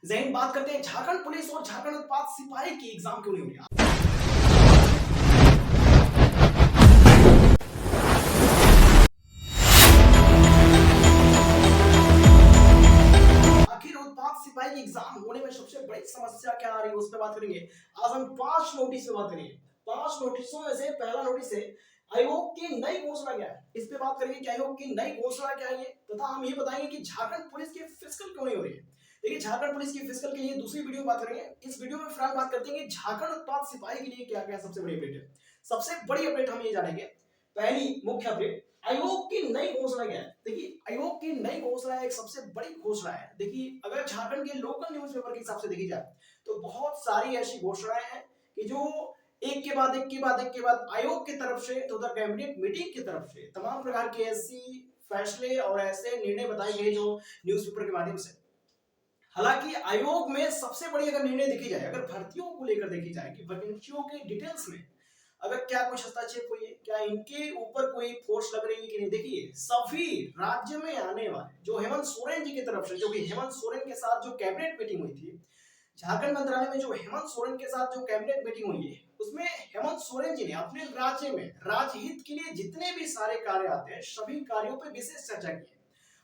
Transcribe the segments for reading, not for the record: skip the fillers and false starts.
जैन बात करते हैं झारखंड पुलिस और झारखंड उत्पाद सिपाही की एग्जाम क्यों नहीं हो रही। आखिर उत्पाद सिपाही की एग्जाम होने में सबसे बड़ी समस्या क्या आ रही है उस पर बात करेंगे। आज हम 5 नोटिस पे बात करेंगे। 5 नोटिसों में से पहला नोटिस है आयोग की नई घोषणा क्या है, इस पे बात करेंगे कि आयोग की नई घोषणा क्या है, तथा हम ये बताएंगे कि झारखंड पुलिस की फिजिकल क्यों नहीं हो रही है। देखिए झारखंड पुलिस की फिजिकल के लिए दूसरी वीडियो बात करेंगे। इस वीडियो में फिलहाल बात करते हैं कि झारखंड उत्पाद सिपाही के लिए क्या क्या सबसे बड़ी अपडेट है। सबसे बड़ी अपडेट हम ये जानेंगे। पहली मुख्य अपडेट, आयोग की नई घोषणा क्या है। देखिए आयोग की नई घोषणा एक सबसे बड़ी घोषणा है। देखिए अगर झारखंड के लोकल न्यूज़पेपर के हिसाब से देखी जाए तो बहुत सारी ऐसी घोषणाएं हैं कि जो एक के बाद एक के बाद एक के बाद आयोग की तरफ से तो कैबिनेट मीटिंग की तरफ से तमाम प्रकार के ऐसी फैसले और ऐसे निर्णय बताए गए जो न्यूज़पेपर के माध्यम से। हालांकि आयोग में सबसे बड़ी अगर निर्णय देखी जाए, अगर भर्तियों को लेकर देखी जाए कि वैकेंसियों के डिटेल्स में अगर क्या कुछ हस्तक्षेप हुई है, क्या इनके ऊपर कोई फोर्स लग रही है कि नहीं। देखिए सभी राज्य में आने वाले जो हेमंत सोरेन जी की तरफ से, जो कि हेमंत सोरेन के साथ जो कैबिनेट मीटिंग हुई थी झारखंड मंत्रालय में, जो हेमंत सोरेन के साथ जो कैबिनेट मीटिंग हुई है उसमें हेमंत सोरेन जी ने अपने राज्य में राजहित के लिए जितने भी सारे कार्य आते हैं सभी कार्यों पर विशेष चर्चा की है।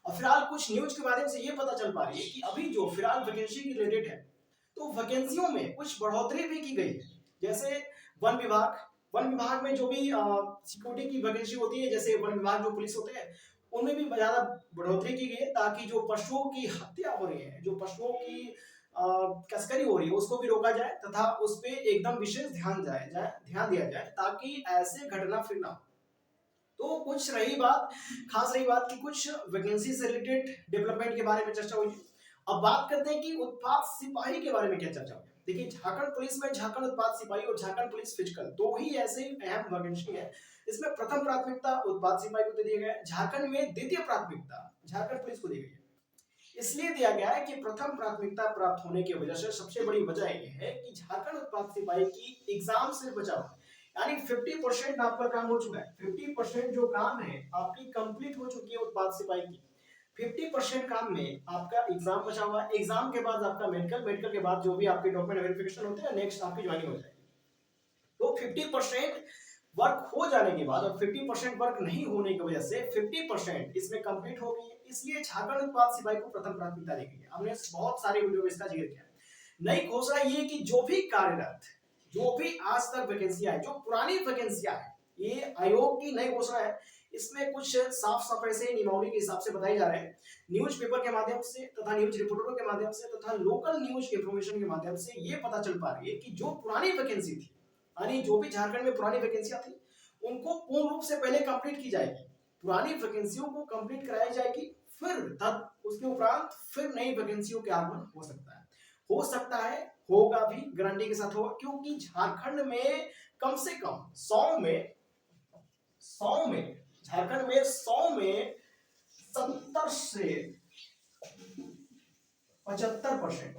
और फिलहाल कुछ न्यूज के माध्यम से ये पता चल पा रही है कि अभी जो फिलहाल वैकेंसी की रिलेटेड है तो वैकेंसियों में कुछ बढ़ोतरी भी की गई है। जैसे वन विभाग में जो भी सिक्योरिटी की वैकेंसी होती है, जैसे वन विभाग जो पुलिस होते हैं उनमें भी ज्यादा बढ़ोतरी की गई है ताकि जो पशुओं की हत्या हो रही है, जो पशुओं की तस्करी हो रही है उसको भी रोका जाए तथा उस पर एकदम विशेष ध्यान दिया जाए ताकि ऐसे घटना फिर ना हो। तो कुछ रही बात, खास रही बात कि कुछ वैकेंसी से रिलेटेड डेवलपमेंट के बारे में चर्चा हुई। अब बात करते हैं कि उत्पाद सिपाही के बारे में क्या चर्चा हुई। देखिए झारखंड पुलिस में झारखंड उत्पाद सिपाही और झारखंड पुलिस फिजिकल दो ही ऐसे अहम वैकेंसी है। इसमें प्रथम प्राथमिकता उत्पाद सिपाही को दे दिया गया है, झारखंड में द्वितीय प्राथमिकता झारखंड पुलिस को दी गई है। इसलिए दिया गया है कि प्रथम प्राथमिकता प्राप्त होने की वजह से सबसे बड़ी वजह यह है कि झारखंड उत्पाद सिपाही की एग्जाम से बचाव, यानी 50% आपका काम हो चुका है। 50% जो काम है आपकी कंप्लीट हो चुकी है उत्पाद सिपाही की। 50% काम में आपका एग्जाम बचा हुआ है। एग्जाम के बाद आपका मेडिकल के बाद जो भी आपके डॉक्यूमेंट वेरिफिकेशन होते हैं, नेक्स्ट आपकी ज्वाइनिंग हो जाएगी। तो 50% वर्क हो जाने के बाद और 50% वर्क नहीं होने की वजह से 50% इसमें कंप्लीट हो गई है। इसलिए झारखंड उत्पाद सिपाही को प्रथम प्राथमिकता दी गई है। हमने बहुत सारे वीडियो में इसका जिक्र किया। नई घोषणा ये कि जो भी कार्यरत, जो भी आज तक वैकेंसी है, जो पुरानी वैकेंसियां है, ये आयोग की नई घोषणा है। इसमें कुछ साफ सफाई से नियमावली के हिसाब से बताए जा रहे हैं न्यूज़पेपर के माध्यम से तथा न्यूज रिपोर्टरों के माध्यम से तथा लोकल न्यूज इंफॉर्मेशन के माध्यम से ये पता चल पा रही है कि जो पुरानी वैकेंसी थी, यानी जो भी झारखंड में पुरानी वैकेंसियां थी उनको पूर्ण रूप से पहले कंप्लीट की जाएगी। पुरानी वैकेंसियों को कंप्लीट कराई जाएगी, फिर तब उसके उपरांत फिर नई वैकेंसियों के आगमन हो सकता है। हो सकता है, होगा भी, गारंटी के साथ होगा, क्योंकि झारखंड में कम से कम 100 में झारखंड में 100 में 70 से 75%,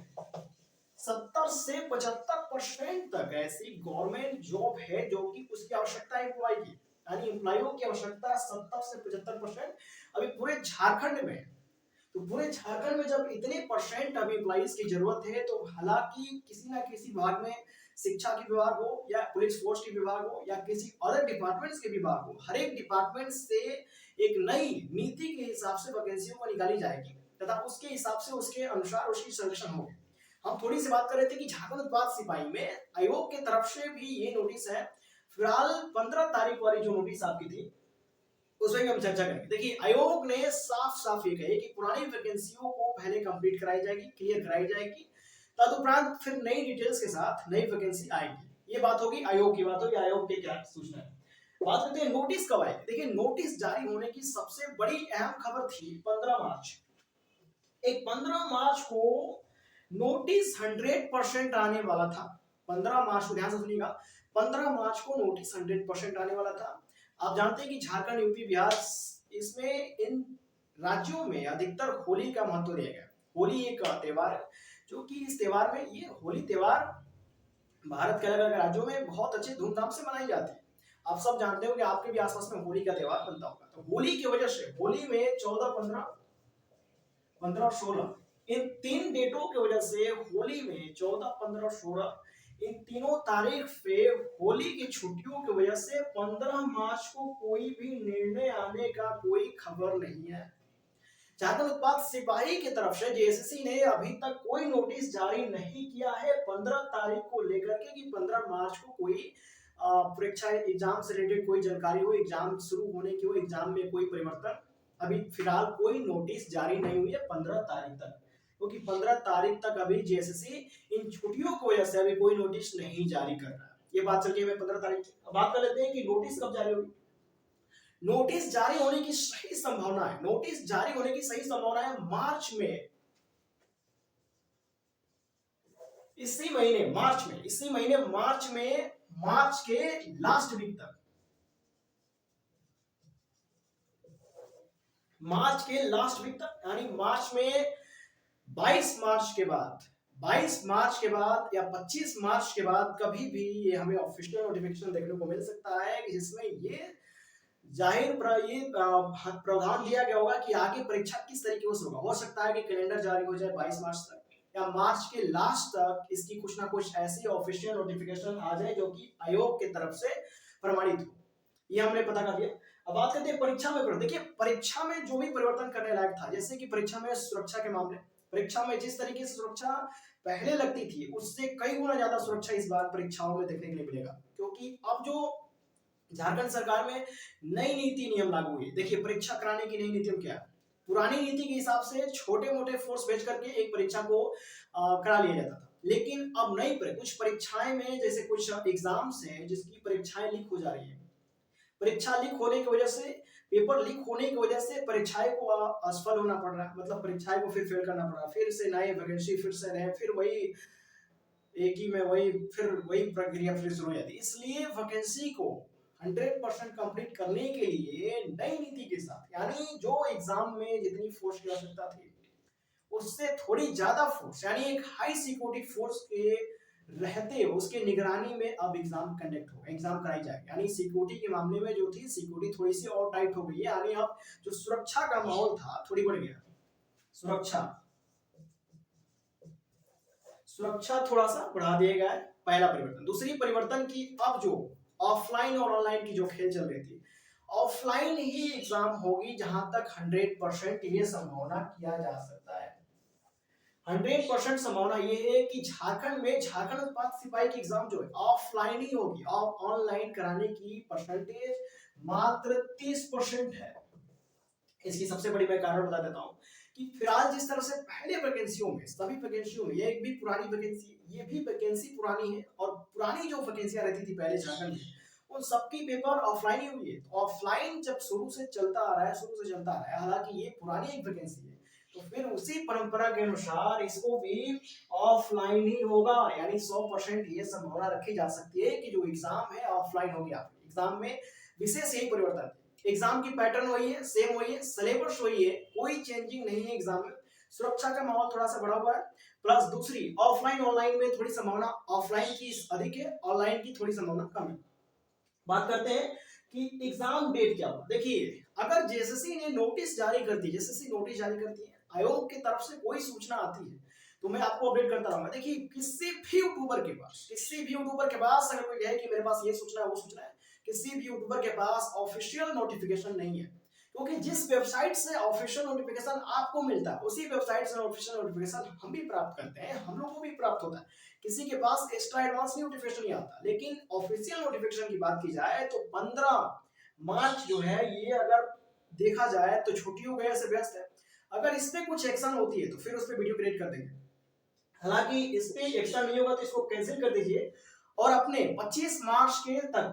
70 से 75% तक ऐसी गवर्नमेंट जॉब है जो कि उसकी आवश्यकता है एम्प्लॉय की, यानी एम्प्लॉयों की आवश्यकता 70 से 75% अभी पूरे झारखंड में। तो पूरे झारखंड में जब इतने परसेंट अभी एम्प्लॉइज की जरूरत है तो हालांकि किसी ना किसी विभाग में, शिक्षा के विभाग हो या पुलिस फोर्स के विभाग हो या किसी अदर डिपार्टमेंट्स के विभाग हो, हर एक डिपार्टमेंट से एक नई नीति के हिसाब से वैकेंसियों को निकाली जाएगी तथा उसके हिसाब से उसके अनुसार उसकी सिलेक्शन होगी। हम थोड़ी सी बात कर रहे थे कि झारखंड उत्पाद सिपाही में आयोग की तरफ से भी ये नोटिस है। फिलहाल 15 तारीख वाली जो नोटिस आपकी थी उसमें हम चर्चा करेंगे। देखिए आयोग ने साफ साफ ये कहे कि पुरानी वैकेंसियों को पहले कंप्लीट कराई जाएगी, क्लियर कराई जाएगी, तदुपरांत फिर नई डिटेल्स के साथ नई वैकेंसी आएगी। ये बात होगी आयोग की, बात होगी आयोग की क्या सूचना है। बात करते हैं नोटिस कब आएगी। देखिए नोटिस जारी होने की सबसे बड़ी अहम खबर थी 15 मार्च। एक 15 मार्च को नोटिस 100% आने वाला था। 15 मार्च को ध्यान से सुनिएगा, 15 मार्च को नोटिस 100% आने वाला था। आप जानते हैं कि झारखंड, यूपी, बिहार, इसमें इन राज्यों में अधिकतर होली का महत्व दिया गया। होली एक त्योहार है जो कि इस त्योहार में, ये होली त्योहार भारत के अलग अलग राज्यों में बहुत अच्छे धूमधाम से मनाई जाती है। आप सब जानते हो कि आपके भी आसपास में होली का त्योहार बनता होगा। तो होली की वजह से होली में 14, 15, 15 और 16 इन 3 डेटों की वजह से होली में 14, 15 और 16 इन तीनों तारीख पे होली की छुट्टियों की वजह से 15 मार्च को कोई भी निर्णय आने का कोई खबर नहीं है। झारखंड उत्पाद सिपाही की तरफ से जेएसएससी ने अभी तक कोई नोटिस जारी नहीं किया है 15 तारीख को लेकर के कि 15 मार्च को कोई परीक्षा एग्जाम से रिलेटेड कोई जानकारी हो, एग्जाम शुरू होने की हो, एग्जाम में कोई परिवर्तन, अभी फिलहाल कोई नोटिस जारी नहीं हुई है 15 तारीख तक, क्योंकि 15 तारीख तक अभी जेएसएससी इन छुट्टियों की वजह से अभी कोई नोटिस नहीं जारी कर रहा है। ये बात चल रही है 15 तारीख की। अब बात कर लेते हैं कि नोटिस कब जारी होगी। नोटिस जारी होने की सही संभावना है, नोटिस जारी होने की सही संभावना है मार्च में, इसी महीने मार्च में मार्च के लास्ट वीक तक, मार्च के लास्ट वीक तक, यानी मार्च में 22 मार्च के बाद, 22 मार्च के बाद या 25 मार्च के बाद कभी भी ये हमें ऑफिशियल नोटिफिकेशन देखने को मिल सकता है कि जिसमें ये जाहिर प्रावधान दिया गया होगा कि आगे परीक्षा किस तरीके से होगा। हो सकता है कि कैलेंडर जारी हो जाए 22 मार्च तक या मार्च के लास्ट तक इसकी कुछ ना कुछ ऐसी ऑफिशियल नोटिफिकेशन आ जाए जो कि आयोग की तरफ से प्रमाणित हो। ये हमने पता कर लिया। अब बात करते हैं परीक्षा में। देखिए परीक्षा में जो भी परिवर्तन करने लायक था, जैसे कि परीक्षा में सुरक्षा के मामले, परीक्षा में जिस तरीके से सुरक्षा पहले लगती थी उससे कई गुना ज्यादा सुरक्षा इस बार परीक्षाओं में देखने के लिए मिलेगा, क्योंकि अब जो झारखंड सरकार में नई नीति नियम लागू हुई। देखिए परीक्षा कराने की नई नीति क्या है, पुरानी नीति के हिसाब से छोटे मोटे फोर्स भेज करके एक परीक्षा को करा लिया जाता था, लेकिन अब नई कुछ परीक्षाएं में जैसे कुछ एग्जाम्स हैं जिसकी परीक्षाएं लीक हो जा रही है, परीक्षा लीक होने की वजह से, पेपर लीक होने की वजह से परीक्षाएं को असफल होना पड़ रहा है, मतलब परीक्षाएं को फिर फेल करना पड़ रहा है, फिर से नए वैकेंसी फिर से रहे, फिर वही एक ही में वही प्रक्रिया फिर शुरू हो जाती है। इसलिए वैकेंसी को 100% कंप्लीट करने के लिए नई नीति के साथ, यानी जो एग्जाम में जितनी फोर्स की आवश्यकता थी उससे थोड़ी ज्यादा फोर्स, यानी एक हाई सिक्योरिटी फोर्स के रहते उसके निगरानी में अब एग्जाम कंडक्ट होगा, एग्जाम कराई जाएगी। यानी सिक्योरिटी के मामले में जो थी सिक्योरिटी थोड़ी सी और टाइट हो गई है, यानी अब जो सुरक्षा का माहौल था थोड़ी बढ़ गया, सुरक्षा थोड़ा सा बढ़ा दिया गया है, पहला परिवर्तन। दूसरी परिवर्तन की अब जो ऑफलाइन और ऑनलाइन की जो खेल चल रही थी, ऑफलाइन ही एग्जाम होगी जहां तक 100% ये संभावना किया जा सकता है। 100% संभावना ये है कि झारखंड में झारखंड उत्पाद सिपाही की एग्जाम जो है ऑफलाइन ही होगी और ऑनलाइन कराने की परसेंटेज मात्र 30% है। इसकी सबसे बड़ी मैं कारण बता देता हूँ कि फिलहाल जिस तरह से पहले वैकेंसियों में, सभी वैकेंसियों में, ये भी पुरानी वैकेंसी, ये भी वैकेंसी पुरानी है और पुरानी जो वैकेंसियां रहती थी पहले झारखंड में उन सबकी पेपर ऑफलाइन ही हुई है। तो ऑफलाइन जब शुरू से चलता आ रहा है, हालांकि ये पुरानी एक वैकेंसी है, तो फिर उसी परंपरा के अनुसार इसको भी ऑफलाइन ही होगा, यानी 100% ये संभावना रखी जा सकती है कि जो एग्जाम है ऑफलाइन हो गया। एग्जाम में विशेष यही परिवर्तन, एग्जाम की पैटर्न वही है, सेम वही है, सिलेबस वही है, कोई चेंजिंग नहीं है एग्जाम में, सुरक्षा का माहौल थोड़ा सा बढ़ा हुआ है, प्लस दूसरी ऑफलाइन ऑनलाइन में थोड़ी संभावना ऑफलाइन की अधिक है, ऑनलाइन की थोड़ी संभावना कम है। बात करते हैं कि एग्जाम डेट क्या होगा। देखिए अगर जेएसएससी ने नोटिस जारी कर दी, जेएसएससी नोटिस जारी करती है, आयोग की तरफ से कोई सूचना आती है तो मैं आपको अपडेट करता रहूंगा। देखिए किसी भी यूट्यूबर के पास अगर कोई है कि मेरे पास ये सूचना है वो सूचना है, किसी भी यूट्यूबर के पास ऑफिशियल नोटिफिकेशन नहीं है, क्योंकि जिस वेबसाइट से ऑफिशियल नोटिफिकेशन आपको मिलता है उसी वेबसाइट से ऑफिशियल नोटिफिकेशन हम भी प्राप्त करते हैं, हम लोगों को भी प्राप्त होता है, किसी के पास एक्स्ट्रा एडवांस नोटिफिकेशन नहीं आता। लेकिन ऑफिशियल नोटिफिकेशन की बात की जाए तो 15 मार्च जो है ये अगर देखा जाए तो छुट्टियों की वजह से व्यस्त है, अगर इस पे कुछ एक्शन होती है तो फिर उस पे वीडियो क्रिएट कर देंगे, हालांकि इस पे एक्शन नहीं होगा तो इसको कैंसिल कर दीजिए और अपने 25 मार्च तक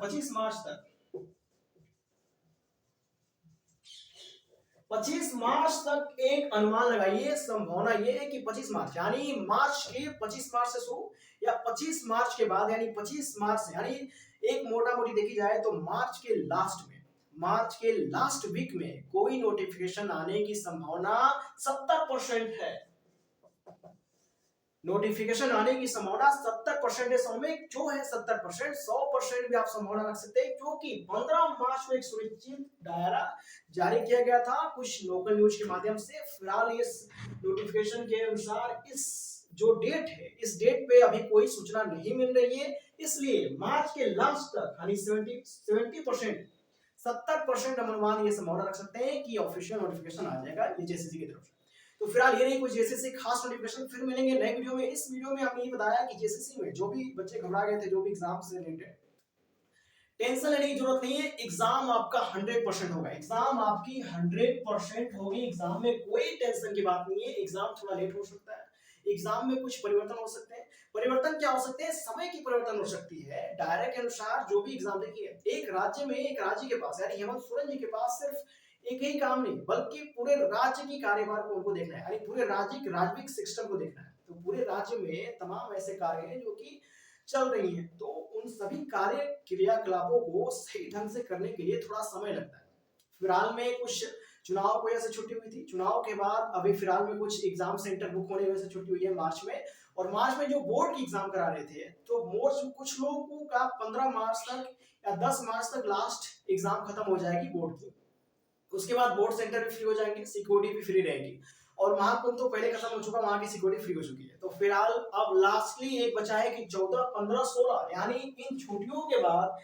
25 मार्च तक एक अनुमान लगाइए। संभावना ये है कि 25 मार्च यानी मार्च के 25 मार्च से शुरू या 25 मार्च के बाद, यानी 25 मार्च से, यानी एक मोटा मोटी देखी जाए तो मार्च के लास्ट वीक में कोई नोटिफिकेशन आने की संभावना 70% है। नोटिफिकेशन आने की संभावना 70% है, 100 में जो है 70%, 100% भी आप संभावना रख सकते हैं, क्योंकि 15 मार्च को एक सुनिश्चित दायरा जारी किया गया था कुछ लोकल न्यूज के माध्यम से। फिलहाल इस नोटिफिकेशन के अनुसार इस जो डेट है, इस डेट पे अभी कोई सूचना नहीं मिल रही है, इसलिए मार्च के लास्ट तक यानी 70% 70% हम अनुमान ये संभावना रख सकते हैं कि ऑफिशियल नोटिफिकेशन आ जाएगा ये जेसीसी की तरफ से। तो फिलहाल ये नहीं, कुछ जेसीसी खास नोटिफिकेशन फिर मिलेंगे नए वीडियो में। इस वीडियो में हमने ये बताया कि जेसीसी में जो भी बच्चे घबरा गए थे, जो भी एग्जाम से रिलेटेड, टेंशन लेने की जरूरत नहीं है। एग्जाम आपका 100% होगा, एग्जाम आपकी 100% होगी, एग्जाम में कोई टेंशन की बात नहीं है। एग्जाम थोड़ा लेट हो सकता है, एग्जाम में कुछ परिवर्तन हो सकते हैं। परिवर्तन क्या हो सकते हैं? समय की परिवर्तन हो सकती है, दायरे के अनुसार जो भी एग्जाम। देखिए, एक राज्य में, एक राज्य के पास यानी हेमंत सोरेन जी के पास सिर्फ एक ही काम नहीं, बल्कि पूरे राज्य की कार्यभार को उनको देखना है, यानी पूरे राज्य के राजनीतिक सिस्टम को देखना है। तो पूरे राज्य में तमाम ऐसे कार्य हैं जो कि चल रही हैं, तो उन सभी कार्य क्रियाकलापों को सही ढंग से करने के लिए थोड़ा समय लगता है। फिलहाल में कुछ चुनाव की वजह से छुट्टी हुई थी, चुनाव के बाद अभी फिलहाल में कुछ एग्जाम सेंटर बुक होने की वजह से छुट्टी हुई है मार्च में। और मार्च में जो बोर्ड की एग्जाम करा रहे थे, तो बोर्ड कुछ लोगों का 15 मार्च तक या 10 मार्च तक लास्ट एग्जाम खत्म हो जाएगी बोर्ड की। उसके बाद बोर्ड सेंटर भी फ्री हो जाएंगे, सिक्योरिटी भी फ्री रहेगी। और महाकुंभ तो पहले खत्म हो चुका, वहां की सिक्योरिटी फ्री हो चुकी है। तो फिलहाल अब लास्टली एक बचा है कि 14, 15, 16 यानी इन छुट्टियों के बाद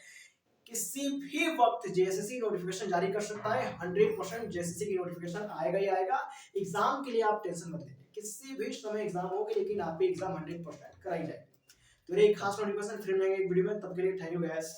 किसी भी वक्त जेएसएससी नोटिफिकेशन जारी कर सकता है। 100% जेएसएससी की नोटिफिकेशन आएगा ही आएगा। एग्जाम के लिए आप टेंशन मत लीजिए, किसी भी समय एग्जाम होगी, लेकिन आपकी एग्जाम 100% कराई जाएगी। तो ये खास नोटिफिकेशन फिर मिलेंगे एक वीडियो में, तब के लिए थैंक यू गाइस।